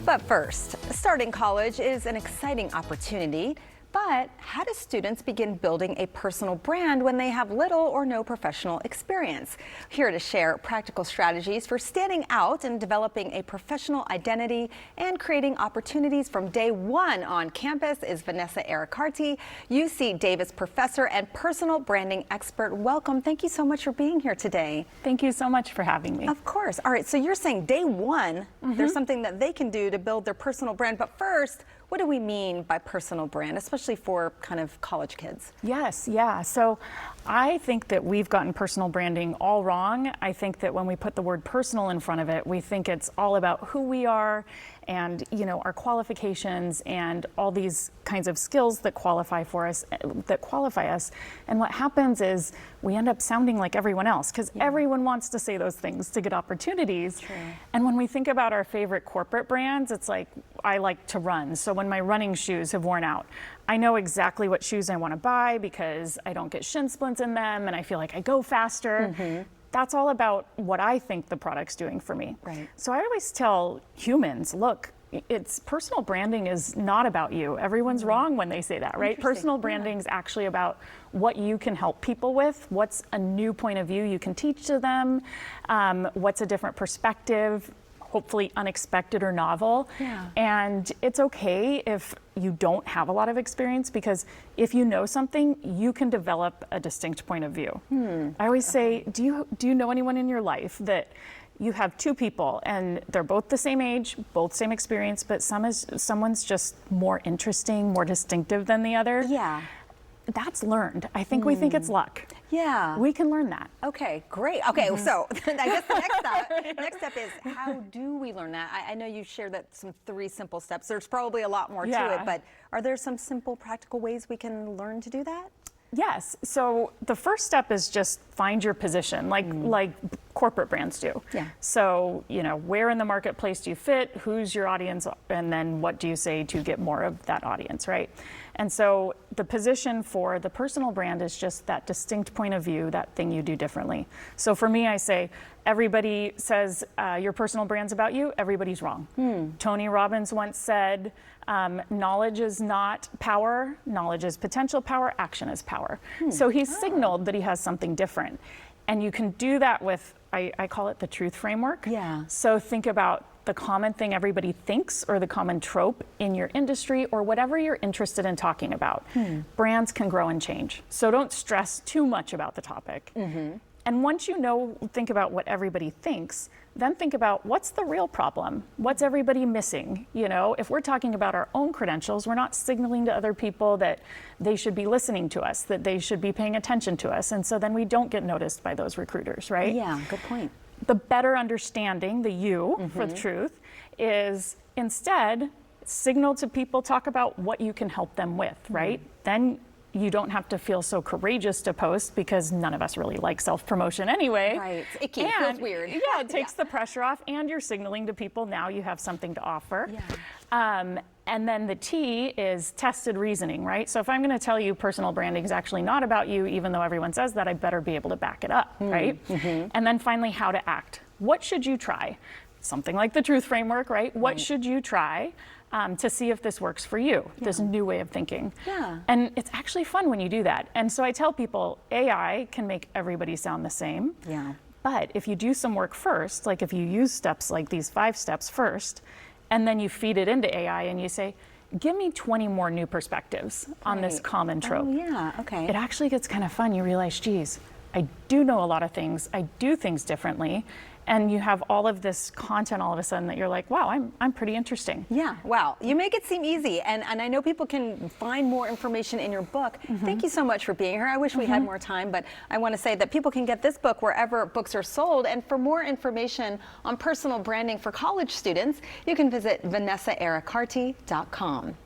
But first, starting college is an exciting opportunity. But how do students begin building a personal brand when they have little or no professional experience? Here to share practical strategies for standing out and developing a professional identity and creating opportunities from day one on campus is Vanessa Errecarte, UC Davis professor and personal branding expert. Welcome. Thank you so much for being here today. Thank you so much for having me. Of course. All right. So you're saying day one, there's something that they can do to build their personal brand. But first, what do we mean by personal brand, especially for kind of college kids? Yes, yeah. So I think that we've gotten personal branding all wrong. I think that when we put the word personal in front of it, we think it's all about who we are and, you know, our qualifications and all these kinds of skills that qualify us. And what happens is we end up sounding like everyone else because everyone wants to say those things to get opportunities. True. And when we think about our favorite corporate brands, it's like, I like to run. So when my running shoes have worn out, I know exactly what shoes I want to buy because I don't get shin splints in them and I feel like I go faster. That's all about what I think the product's doing for me. Right. So I always tell humans, look, it's personal branding is not about you. Everyone's wrong when they say that, right? Personal branding is actually about what you can help people with, what's a new point of view you can teach to them, what's a different perspective, hopefully unexpected or novel. Yeah. And it's okay if you don't have a lot of experience because if you know something, you can develop a distinct point of view. I always say, do you know anyone in your life that you have two people and they're both the same age, both same experience, but someone's just more interesting, more distinctive than the other? Yeah. That's learned. I think we think it's luck. Yeah. We can learn that. Okay, great. Okay, so I guess the next step is how do we learn that? I know you shared that three simple steps. There's probably a lot more to it, but are there some simple practical ways we can learn to do that? Yes. So the first step is just find your position, like corporate brands do. Yeah. So, you know, where in the marketplace do you fit? Who's your audience? And then what do you say to get more of that audience, right? And so the position for the personal brand is just that distinct point of view, that thing you do differently. So for me, I say, everybody says your personal brand's about you, everybody's wrong. Tony Robbins once said, knowledge is not power, knowledge is potential power, action is power. So he's signaled that he has something different. And you can do that with, I call it the truth framework. Yeah. So think about the common thing everybody thinks or the common trope in your industry or whatever you're interested in talking about. Brands can grow and change. So don't stress too much about the topic. And once you know, think about what everybody thinks, then think about what's the real problem? What's everybody missing? You know, if we're talking about our own credentials, we're not signaling to other people that they should be listening to us, that they should be paying attention to us. And so then we don't get noticed by those recruiters, right? Yeah, good point. The better understanding, the you for the truth, is instead signal to people, talk about what you can help them with, right? Then you don't have to feel so courageous to post because none of us really like self-promotion anyway. Right, it's icky, it feels weird. Yeah, it takes the pressure off and you're signaling to people now you have something to offer. Yeah. And then the T is tested reasoning, right? So if I'm gonna tell you personal branding is actually not about you, even though everyone says that, I better be able to back it up, right? And then finally, how to act. What should you try? Something like the truth framework, right? What should you try to see if this works for you, this new way of thinking? Yeah. And it's actually fun when you do that. And so I tell people, AI can make everybody sound the same. Yeah. But if you do some work first, like if you use steps like these 5 steps first, and then you feed it into AI and you say, give me 20 more new perspectives on this common trope. Oh, yeah, okay. It actually gets kind of fun. You realize, geez, I do know a lot of things. I do things differently. And you have all of this content all of a sudden that you're like, wow, I'm pretty interesting. Yeah, wow. You make it seem easy. And I know people can find more information in your book. Thank you so much for being here. I wish we had more time, but I want to say that people can get this book wherever books are sold. And for more information on personal branding for college students, you can visit VanessaErrecarte.com.